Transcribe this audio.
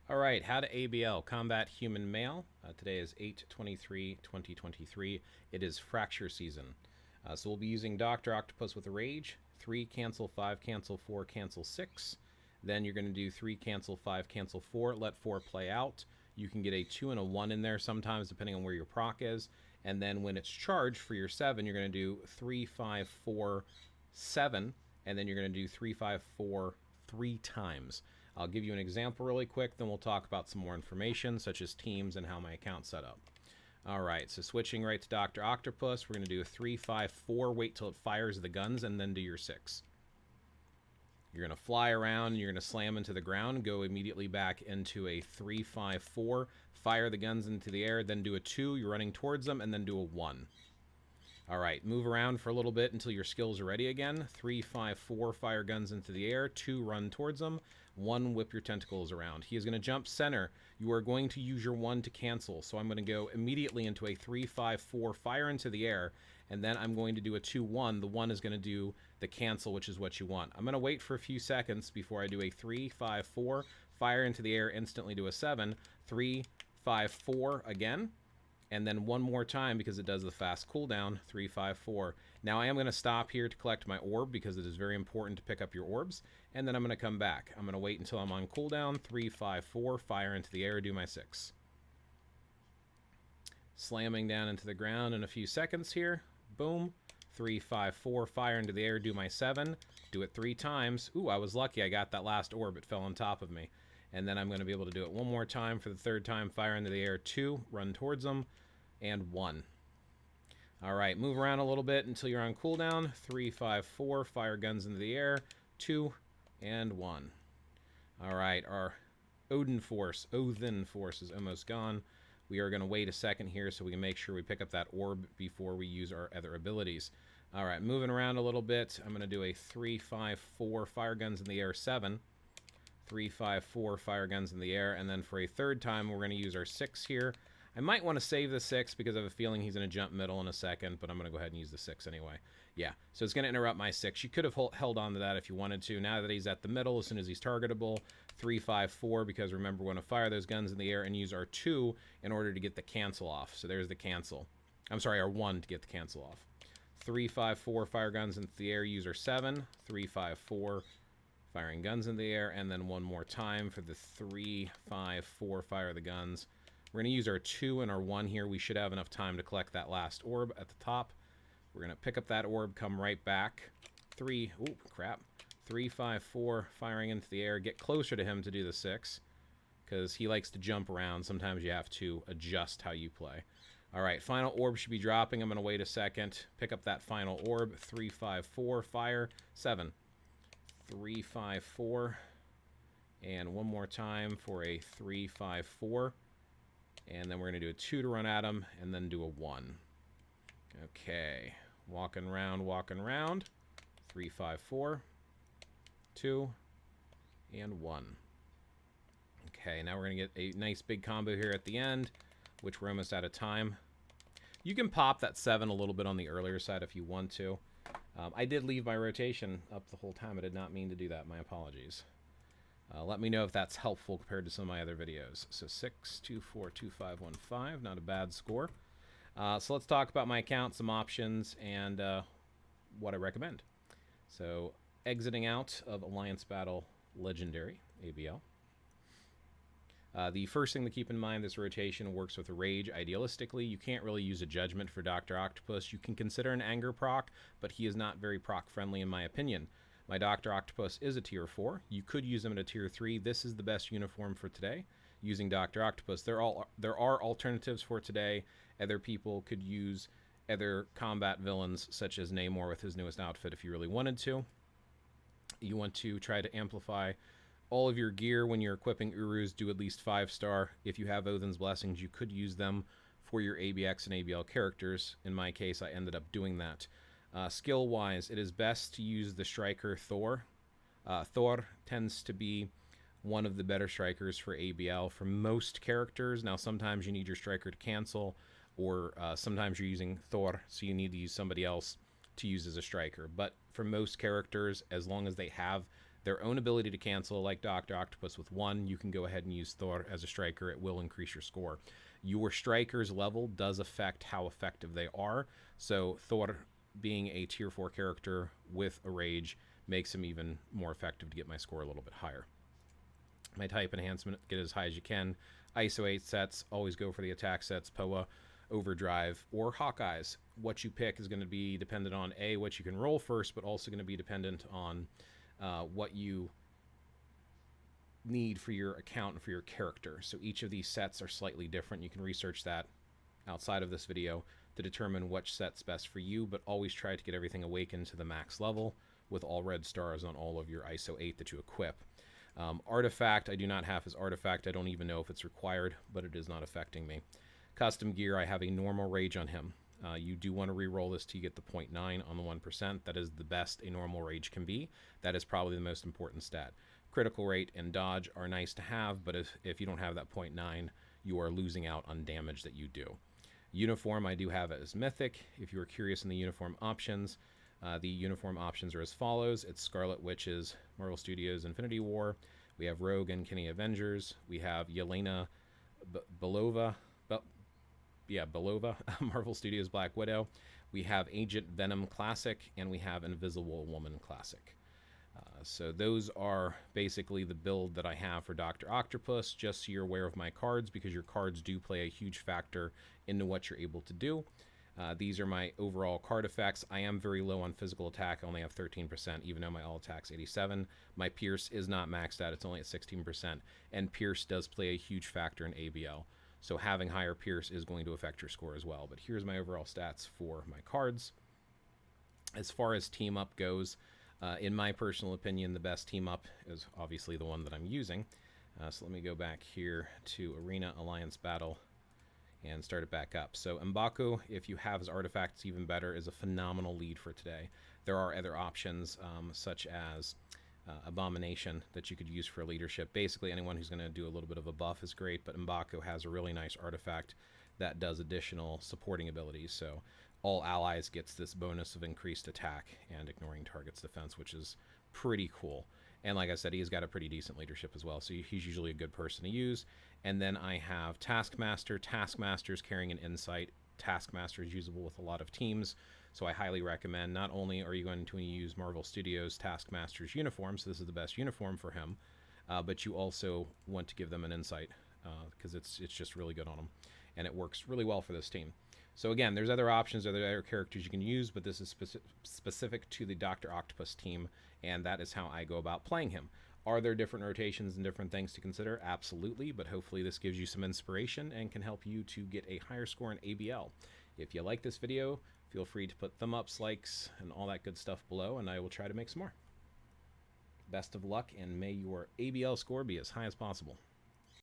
All right, how to ABL, Combat Human Male. Today is 8/23/2023. It is fracture season. So we'll be using Dr. Octopus with a Rage. 3, cancel, 5, cancel, 4, cancel, 6. Then you're going to do 3, cancel, 5, cancel, 4. Let 4 play out. You can get a 2 and a 1 in there sometimes, depending on where your proc is. And then when it's charged for your 7, you're going to do 3, 5, 4, 7. And then you're going to do 3, 5, 4 3 times. I'll give you an example really quick, then we'll talk about some more information, such as teams and how my account's set up. All right, so switching right to Dr. Octopus, we're going to do a 3, 5, 4, wait till it fires the guns, and then do your 6. You're going to fly around, and you're going to slam into the ground, go immediately back into a 3, 5, 4, fire the guns into the air, then do a 2, you're running towards them, and then do a 1. All right, move around for a little bit until your skills are ready again. 3, 5, 4, fire guns into the air. 2, run towards them. 1, whip your tentacles around. He is going to jump center. You are going to use your 1 to cancel. So I'm going to go immediately into a 3, 5, 4, fire into the air. And then I'm going to do a 2, 1. The 1 is going to do the cancel, which is what you want. I'm going to wait for a few seconds before I do a 3, 5, 4, fire into the air, instantly do a 7. 3, 5, 4 again. And then one more time because it does the fast cooldown, 3, 5, 4. Now I am going to stop here to collect my orb because it is very important to pick up your orbs. And then I'm going to come back. I'm going to wait until I'm on cooldown, 3, 5, 4, fire into the air, do my 6. Slamming down into the ground in a few seconds here. Boom. 3, 5, 4, fire into the air, do my 7. Do it 3 times. Ooh, I was lucky. I got that last orb. It fell on top of me. And then I'm going to be able to do it one more time for the 3rd time. Fire into the air, 2, run towards them, and 1. All right, move around a little bit until you're on cooldown. 3, 5, 4, fire guns into the air, 2, and 1. All right, our Odin force is almost gone. We are going to wait a second here so we can make sure we pick up that orb before we use our other abilities. All right, moving around a little bit. I'm going to do a 3, 5, 4, fire guns in the air, 7. 3, 5, 4, fire guns in the air, and then for a 3rd time, we're going to use our 6 here. I might want to save the 6 because I have a feeling he's going to jump middle in a second, but I'm going to go ahead and use the 6 anyway. Yeah, so it's going to interrupt my 6. You could have held on to that if you wanted to. Now that he's at the middle, as soon as he's targetable, 3, 5, 4, because remember, we're going to fire those guns in the air and use our 2 in order to get the cancel off. So there's the cancel. I'm sorry, our 1 to get the cancel off. 3, 5, 4, fire guns into the air, use our 7. 3, 5, 4, firing guns in the air, and then one more time for the 3, 5, 4, fire the guns. We're going to use our 2 and our 1 here. We should have enough time to collect that last orb at the top. We're going to pick up that orb, come right back. 3, oh crap. 3, 5, 4, firing into the air. Get closer to him to do the 6, because he likes to jump around. Sometimes you have to adjust how you play. All right, final orb should be dropping. I'm going to wait a second. Pick up that final orb. 3, 5, 4, fire, 7. 3, 5, 4, and one more time for a 3, 5, 4, and then we're going to do a 2 to run at him, and then do a 1. Okay, walking around, 3, 5, 4, 2, and 1. Okay, now we're going to get a nice big combo here at the end, which we're almost out of time. You can pop that 7 a little bit on the earlier side if you want to. I did leave my rotation up the whole time. I did not mean to do that. My apologies. Let me know if that's helpful compared to some of my other videos. So 6, 2, 4, 2, 5, 1, 5. Not a bad score. So let's talk about my account, some options, and what I recommend. So exiting out of Alliance Battle Legendary, ABL. The first thing to keep in mind, this rotation works with a Rage. Idealistically, you can't really use a Judgment for Dr. Octopus. You can consider an Anger proc, but he is not very proc friendly in my opinion. My Dr. Octopus is a tier 4. You could use him at a tier 3. This is the best uniform for today, using Dr. Octopus. There are alternatives for today. Other people could use other combat villains, such as Namor with his newest outfit if you really wanted to. You want to try to amplify all of your gear when you're equipping Urus. Do at least 5-star. If you have Odin's Blessings, you could use them for your ABX and ABL characters. In my case, I ended up doing that. Skill-wise, it is best to use the striker Thor. Thor tends to be one of the better strikers for ABL for most characters. Now, sometimes you need your striker to cancel, or sometimes you're using Thor, so you need to use somebody else to use as a striker. But for most characters, as long as they have their own ability to cancel, like Dr. Octopus with 1. You can go ahead and use Thor as a striker. It will increase your score. Your striker's level does affect how effective they are. So Thor, being a tier 4 character with a rage, makes him even more effective to get my score a little bit higher. My type enhancement, get as high as you can. ISO 8 sets, always go for the attack sets, POA, Overdrive, or Hawkeyes. What you pick is going to be dependent on A, what you can roll first, but also going to be dependent on what you need for your account and for your character. So each of these sets are slightly different. You can research that outside of this video to determine which set's best for you, but always try to get everything awakened to the max level with all red stars on all of your ISO 8 that you equip. Artifact, I do not have as artifact. I don't even know if it's required, but it is not affecting me. Custom gear, I have a normal rage on him. You do want to re-roll this to get the 0.9 on the 1%. That is the best a normal rage can be. That is probably the most important stat. Critical rate and dodge are nice to have, but if you don't have that 0.9, you are losing out on damage that you do. Uniform, I do have it as mythic. If you are curious in the uniform options, the uniform options are as follows. It's Scarlet Witches, Marvel Studios Infinity War. We have Rogue and Kenny Avengers. We have Yelena Belova, Marvel Studios Black Widow. We have Agent Venom Classic, and we have Invisible Woman Classic. So those are basically the build that I have for Dr. Octopus, just so you're aware of my cards, because your cards do play a huge factor into what you're able to do. These are my overall card effects. I am very low on physical attack. I only have 13%, even though my all attack's 87. My Pierce is not maxed out. It's only at 16%, and Pierce does play a huge factor in ABL. So having higher Pierce is going to affect your score as well. But here's my overall stats for my cards. As far as team up goes, in my personal opinion, the best team up is obviously the one that I'm using. So let me go back here to Arena Alliance Battle and start it back up. So M'Baku, if you have his artifacts, even better, is a phenomenal lead for today. There are other options such as Abomination that you could use for leadership. Basically, anyone who's going to do a little bit of a buff is great, but M'Baku has a really nice artifact that does additional supporting abilities. So all allies gets this bonus of increased attack and ignoring target's defense, which is pretty cool. And like I said, he's got a pretty decent leadership as well, so he's usually a good person to use. And then I have Taskmaster. Taskmaster's carrying an insight. Taskmaster is usable with a lot of teams, so I highly recommend. Not only are you going to use Marvel Studios Taskmaster's uniform, so this is the best uniform for him, but you also want to give them an insight because it's just really good on them, and it works really well for this team. So again, there's other options, there are other characters you can use, but this is specific to the Dr. Octopus team, and that is how I go about playing him. Are there different rotations and different things to consider? Absolutely, but hopefully this gives you some inspiration and can help you to get a higher score in ABL. If you like this video, feel free to put thumb ups, likes, and all that good stuff below, and I will try to make some more. Best of luck, and may your ABL score be as high as possible.